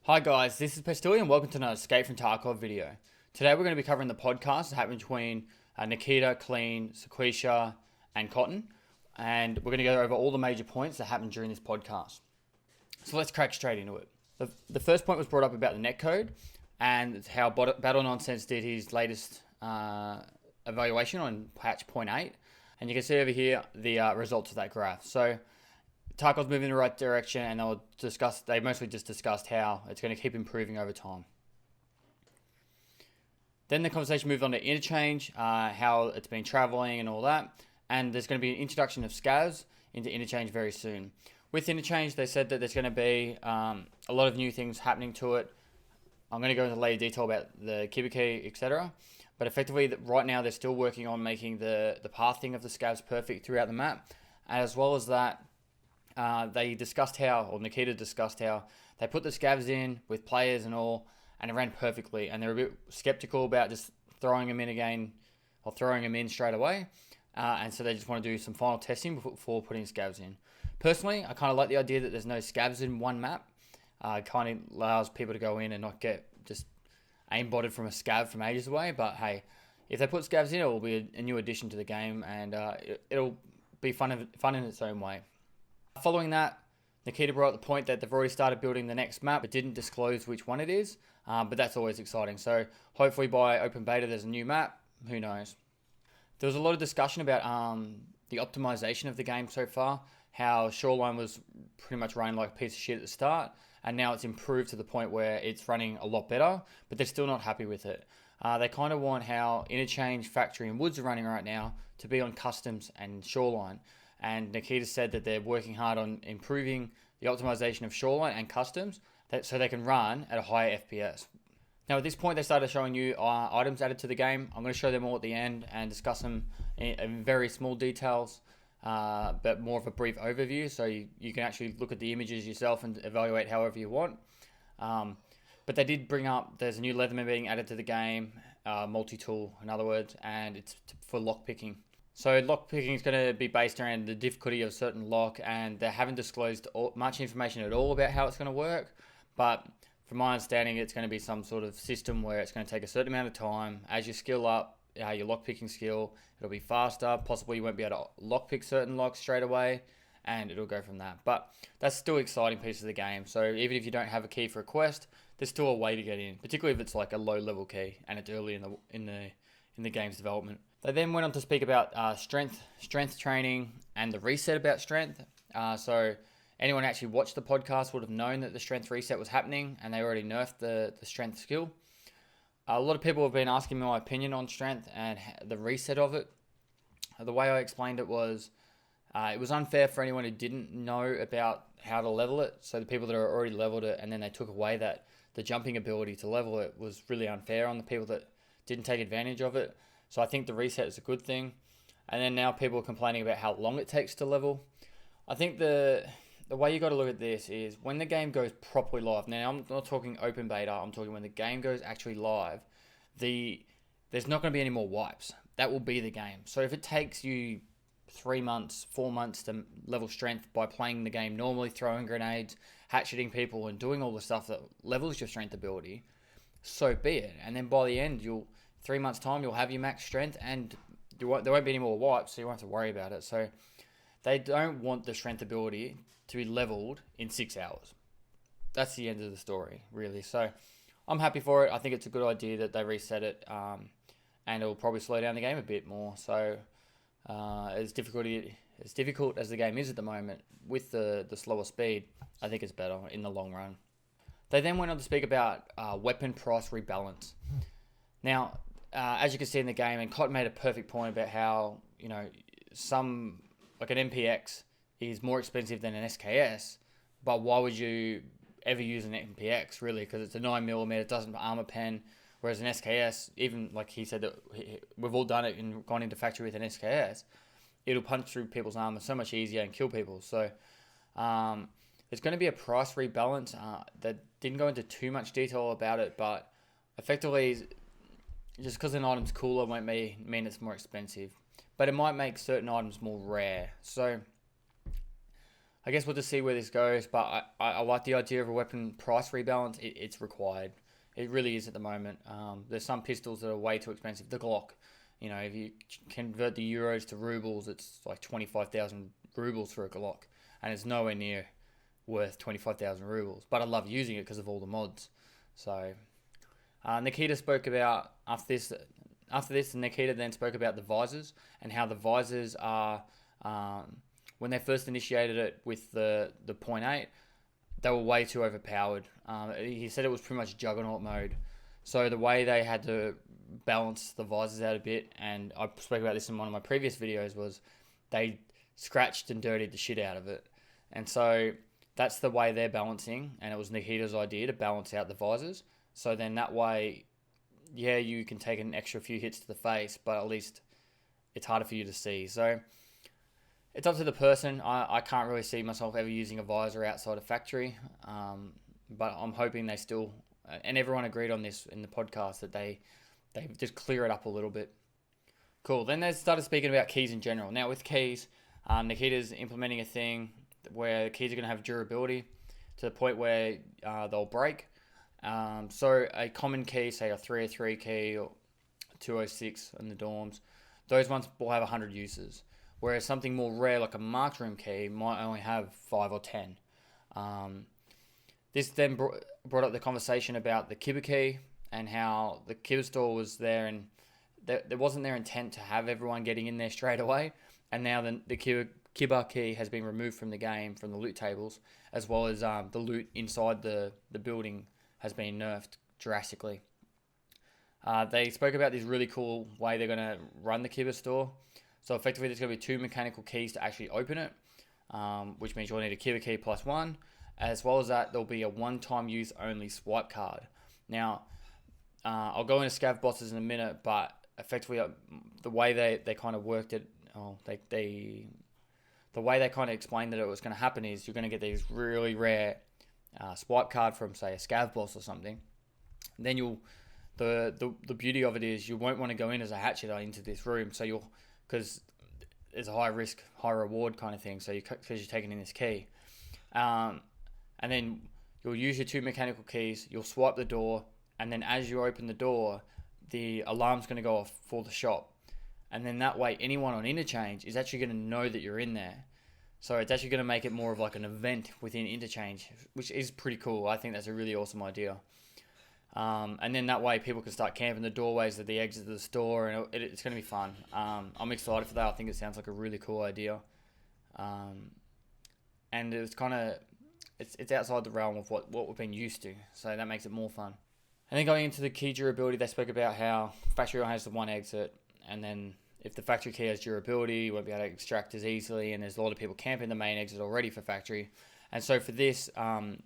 Hi guys, this is Pestily and welcome to another Escape from Tarkov video. Today we're going to be covering the podcast that happened between Nikita, Klean, Sequisha and Kotton, and we're going to go over all the major points that happened during this podcast. So let's crack straight into it. The first point was brought up about the Netcode and how Battle Nonsense did his latest evaluation on patch 0.8, and you can see over here the results of that graph. So Tarkov's moving in the right direction, and they mostly just discussed how it's going to keep improving over time. Then the conversation moved on to Interchange, how it's been traveling and all that, and there's going to be an introduction of Scavs into Interchange very soon. With Interchange, they said that there's going to be a lot of new things happening to it. I'm going to go into later detail about the Key, etc. But effectively, right now, they're still working on making the pathing of the Scavs perfect throughout the map, as well as that. Nikita discussed how they put the Scavs in with players and all, and it ran perfectly. And they're a bit skeptical about just throwing them in again or throwing them in straight away. And so they just want to do some final testing before putting Scavs in. Personally, I kind of like the idea that there's no Scavs in one map. It kind of allows people to go in and not get just aimbotted from a Scav from ages away. But hey, if they put Scavs in, it will be a new addition to the game, and it'll be fun in its own way. Following that, Nikita brought up the point that they've already started building the next map, but didn't disclose which one it is, but that's always exciting. So hopefully by open beta there's a new map, who knows. There was a lot of discussion about the optimization of the game so far, how Shoreline was pretty much running like a piece of shit at the start, and now it's improved to the point where it's running a lot better, but they're still not happy with it. They kind of want how Interchange, Factory and Woods are running right now to be on Customs and Shoreline. And Nikita said that they're working hard on improving the optimization of Shoreline and Customs so they can run at a higher FPS. Now at this point they started showing you items added to the game. I'm going to show them all at the end and discuss them in very small details, but more of a brief overview so you can actually look at the images yourself and evaluate however you want. But they did bring up there's a new Leatherman being added to the game, multi-tool in other words, and it's for lockpicking. So lockpicking is going to be based around the difficulty of a certain lock, and they haven't disclosed much information at all about how it's going to work. But from my understanding, it's going to be some sort of system where it's going to take a certain amount of time. As you skill up your lockpicking skill, it'll be faster. Possibly you won't be able to lockpick certain locks straight away, and it'll go from that. But that's still an exciting piece of the game. So even if you don't have a key for a quest, there's still a way to get in, particularly if it's like a low-level key and it's early in the game's development. They then went on to speak about strength training and the reset about strength. So anyone who actually watched the podcast would have known that the strength reset was happening, and they already nerfed the strength skill. A lot of people have been asking me my opinion on strength and the reset of it. The way I explained it was unfair for anyone who didn't know about how to level it. So the people that are already leveled it and then they took away the jumping ability to level it was really unfair on the people that didn't take advantage of it. So I think the reset is a good thing. And then now people are complaining about how long it takes to level. I think the way you got to look at this is when the game goes properly live. Now I'm not talking open beta. I'm talking when the game goes actually live. There's not going to be any more wipes. That will be the game. So if it takes you 3 months, 4 months to level strength by playing the game normally, throwing grenades, hatcheting people, and doing all the stuff that levels your strength ability, so be it. And then by the end, 3 months time, you'll have your max strength and there won't be any more wipes, so you won't have to worry about it. So they don't want the strength ability to be leveled in 6 hours. That's the end of the story, really. So I'm happy for it. I think it's a good idea that they reset it, and it'll probably slow down the game a bit more. So as difficult as the game is at the moment, with the slower speed, I think it's better in the long run. They then went on to speak about weapon price rebalance. Now, as you can see in the game, and Kotton made a perfect point about how, some, like an MPX is more expensive than an SKS, but why would you ever use an MPX, really? Because it's a 9mm, it doesn't armor pen, whereas an SKS, even like he said that we've all done it and gone into factory with an SKS, it'll punch through people's armor so much easier and kill people. So there's going to be a price rebalance that didn't go into too much detail about it, but effectively, just because an item's cooler won't mean it's more expensive, but it might make certain items more rare. So I guess we'll just see where this goes, but I like the idea of a weapon price rebalance. It's required. It really is at the moment. There's some pistols that are way too expensive. The Glock, if you convert the euros to rubles, it's like 25,000 rubles for a Glock, and it's nowhere near worth 25,000 rubles. But I love using it because of all the mods. So Nikita spoke about after this, Nikita then spoke about the Visors and how the Visors are, when they first initiated it with the .8, they were way too overpowered. He said it was pretty much juggernaut mode. So the way they had to balance the Visors out a bit, and I spoke about this in one of my previous videos, was they scratched and dirtied the shit out of it. And so that's the way they're balancing, and it was Nikita's idea to balance out the Visors. So then that way, yeah, you can take an extra few hits to the face, but at least it's harder for you to see. So it's up to the person. I can't really see myself ever using a visor outside of factory, but I'm hoping they still, and everyone agreed on this in the podcast, that they just clear it up a little bit. Cool. Then they started speaking about keys in general. Now with keys, Nikita's implementing a thing where the keys are going to have durability to the point where they'll break. So a common key, say a 303 key or 206 in the dorms, those ones will have 100 uses. Whereas something more rare, like a marked room key, might only have 5 or 10. This then brought up the conversation about the Kibba key and how the Kibba store was there, and there wasn't their intent to have everyone getting in there straight away. And now the Kibba key has been removed from the game, from the loot tables, as well as the loot inside the building has been nerfed drastically. They spoke about this really cool way they're going to run the Kibba store. So effectively, there's going to be 2 mechanical keys to actually open it, which means you'll need a Kibba key plus 1. As well as that, there'll be a one-time use only swipe card. Now, I'll go into Scav Bosses in a minute, but effectively, the way they kind of worked it, the way they kind of explained that it was going to happen is you're going to get these really rare swipe card from, say, a Scav Boss or something. Then the beauty of it is you won't want to go in as a hatcheter into this room, so because there's a high risk, high reward kind of thing, so because you're taking in this key. And then you'll use your 2 mechanical keys, you'll swipe the door, and then as you open the door, the alarm's going to go off for the shop. And then that way, anyone on Interchange is actually going to know that you're in there. So it's actually going to make it more of like an event within Interchange, which is pretty cool. I think that's a really awesome idea. And then that way, people can start camping the doorways at the exit of the store, and it's going to be fun. I'm excited for that. I think it sounds like a really cool idea. And it's kind of... It's outside the realm of what we've been used to, so that makes it more fun. And then going into the key durability, they spoke about how factory only has the 1 exit, and then if the factory key has durability, you won't be able to extract as easily, and there's a lot of people camping the main exit already for factory. And so for this,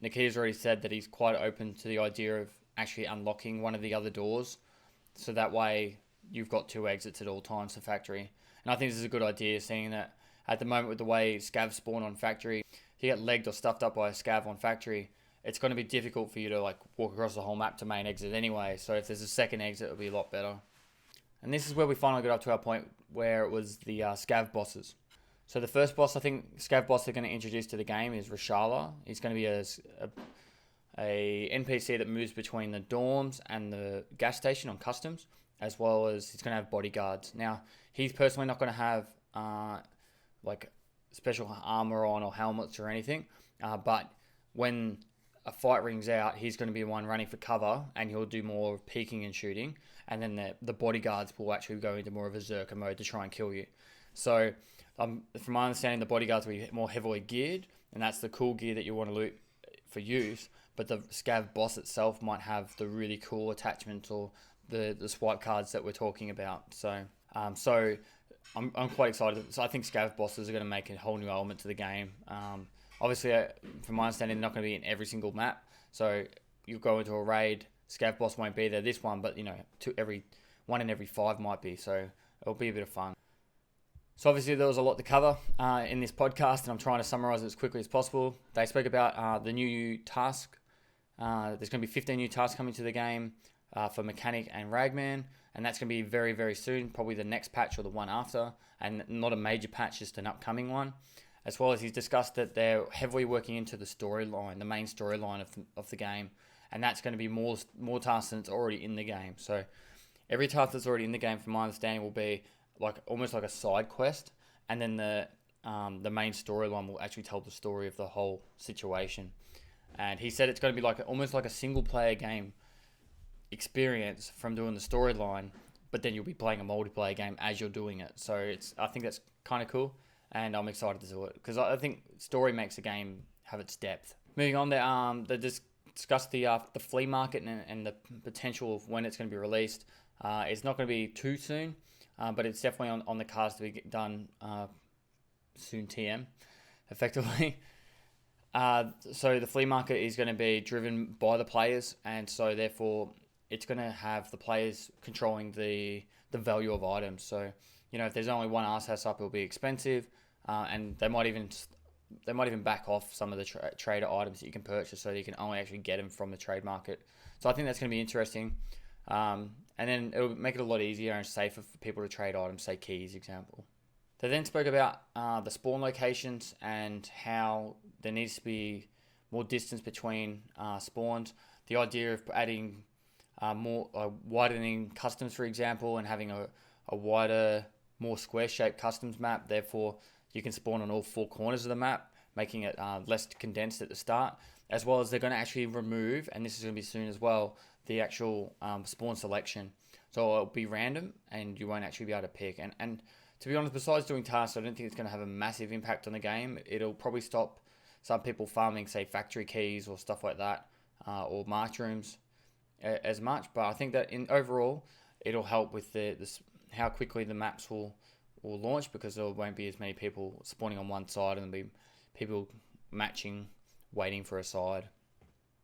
Nikita's already said that he's quite open to the idea of actually unlocking one of the other doors, so that way you've got 2 exits at all times for factory. And I think this is a good idea, seeing that at the moment with the way scavs spawn on factory, if you get legged or stuffed up by a scav on factory, it's going to be difficult for you to walk across the whole map to main exit anyway. So if there's a second exit, it'll be a lot better. And this is where we finally got up to our point where it was the Scav Bosses. So the first boss I think Scav Boss are going to introduce to the game is Rashala. He's going to be a NPC that moves between the dorms and the gas station on customs, as well as he's going to have bodyguards. Now, he's personally not going to have special armor on or helmets or anything, but when a fight rings out, he's going to be the one running for cover, and he'll do more peeking and shooting, and then the bodyguards will actually go into more of a Zerker mode to try and kill you. So from my understanding, the bodyguards will be more heavily geared, and that's the cool gear that you want to loot for use, but the Scav Boss itself might have the really cool attachments or the swipe cards that we're talking about. So I'm quite excited. So I think Scav Bosses are going to make a whole new element to the game. Obviously, from my understanding, they're not going to be in every single map. So you go into a raid, Scav Boss won't be there this one, but one in every 5 might be. So it'll be a bit of fun. So obviously there was a lot to cover in this podcast, and I'm trying to summarize it as quickly as possible. They spoke about the new task. There's going to be 15 new tasks coming to the game for Mechanic and Ragman, and that's going to be very, very soon, probably the next patch or the one after, and not a major patch, just an upcoming one. as well as he's discussed that they're heavily working into the storyline, the main storyline of the game, and that's going to be more tasks than it's already in the game. So every task that's already in the game, from my understanding, will be like almost like a side quest, and then the main storyline will actually tell the story of the whole situation. And he said it's going to be like almost like a single player game experience from doing the storyline, but then you'll be playing a multiplayer game as you're doing it. So I think that's kind of cool, and I'm excited to do it because I think story makes a game have its depth. Moving on, they discussed the Flea Market and the potential of when it's going to be released. It's not going to be too soon, but it's definitely on the cards to be done soon. TM, effectively. So the Flea Market is going to be driven by the players, and so therefore it's going to have the players controlling the value of items. So, if there's only one arse house up, it'll be expensive, and they might even back off some of the trader items that you can purchase, so that you can only actually get them from the trade market. So I think that's going to be interesting, and then it'll make it a lot easier and safer for people to trade items, say keys, example. They then spoke about the spawn locations and how there needs to be more distance between spawns. The idea of adding widening customs, for example, and having a wider, more square-shaped customs map. Therefore, you can spawn on all four corners of the map, making it less condensed at the start. As well as they're going to actually remove, and this is going to be soon as well, the actual spawn selection. So it'll be random, and you won't actually be able to pick. And to be honest, besides doing tasks, I don't think it's going to have a massive impact on the game. It'll probably stop some people farming, say, factory keys or stuff like that, or march rooms as much. But I think that overall, it'll help with how quickly the maps will launch, because there won't be as many people spawning on one side and there'll be people matching, waiting for a side.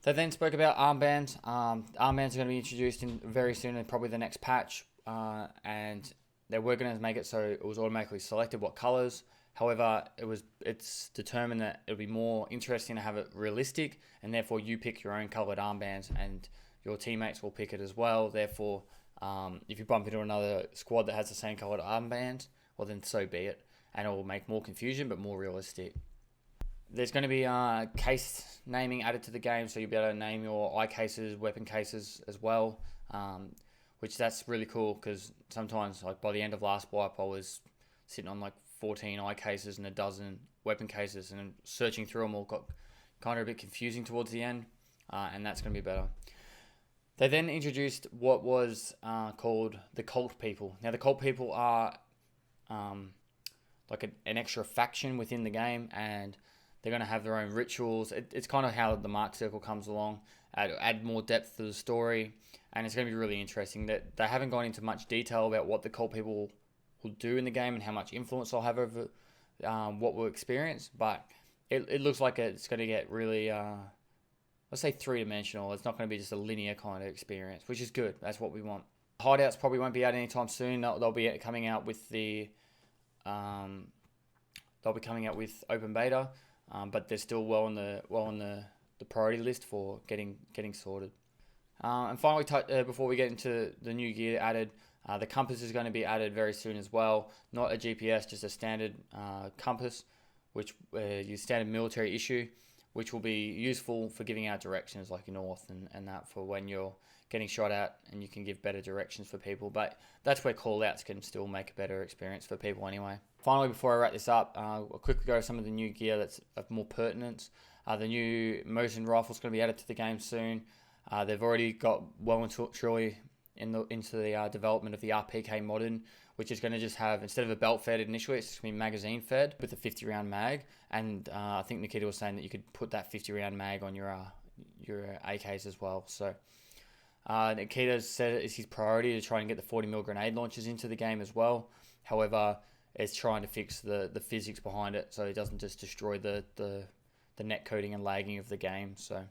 They then spoke about armbands. Armbands are going to be introduced in very soon, in probably the next patch, and they were going to make it so it was automatically selected what colors. However, it's determined that it'll be more interesting to have it realistic, and therefore you pick your own colored armbands, and your teammates will pick it as well. Therefore, if you bump into another squad that has the same colored armband, well then so be it, and it will make more confusion but more realistic. There's going to be case naming added to the game, so you'll be able to name your eye cases, weapon cases as well, which that's really cool, because sometimes, like by the end of last wipe, I was sitting on like 14 eye cases and a dozen weapon cases, and searching through them all got kind of a bit confusing towards the end, and that's going to be better. They then introduced what was called the Cult People. Now, the Cult People are like an extra faction within the game, and they're going to have their own rituals. It's kind of how the Mark Circle comes along, add more depth to the story, and it's going to be really interesting. That they haven't gone into much detail about what the Cult People will do in the game and how much influence they'll have over what we'll experience, but it looks like it's going to get really, let's say, three-dimensional. It's not going to be just a linear kind of experience, which is good. That's what we want. Hideouts probably won't be out anytime soon. They'll be coming out with open beta, but they're still well on the priority list for getting sorted. And finally, before we get into the new gear added, the compass is going to be added very soon as well. Not a GPS, just a standard compass, which your standard military issue, which will be useful for giving out directions like north and that, for when you're getting shot at, and you can give better directions for people. But that's where callouts can still make a better experience for people anyway. Finally, before I wrap this up, I'll quickly go over some of the new gear that's of more pertinence. The new motion rifle is going to be added to the game soon. They've already got well and truly into the development of the RPK Modern, which is going to just have, instead of a belt fed initially, it's just going to be magazine fed with a 50 round mag. And I think Nikita was saying that you could put that 50 round mag on your AKs as well. So Nikita said it's his priority to try and get the 40mm grenade launchers into the game as well. However, it's trying to fix the physics behind it, so it doesn't just destroy the netcoding and lagging of the game. So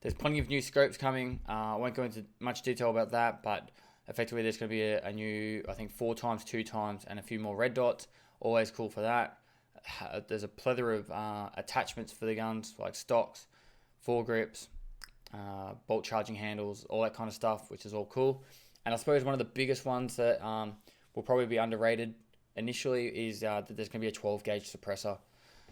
there's plenty of new scopes coming. I won't go into much detail about that, but effectively there's going to be a new, I think, 4x, 2x, and a few more red dots. Always cool for that. There's a plethora of attachments for the guns, like stocks, foregrips, bolt charging handles, all that kind of stuff, which is all cool. And I suppose one of the biggest ones that will probably be underrated initially is that there's going to be a 12 gauge suppressor.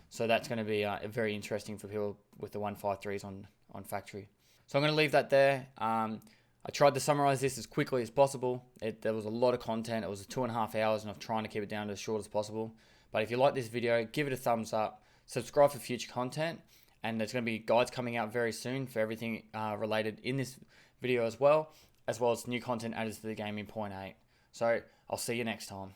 So that's going to be very interesting for people with the 153s on factory. So I'm going to leave that there. I tried to summarize this as quickly as possible. There was a lot of content. It was 2.5 hours, and I'm trying to keep it down to as short as possible. But if you like this video, give it a thumbs up. Subscribe for future content. And there's going to be guides coming out very soon for everything related in this video as well as new content added to the game in 0.8. So I'll see you next time.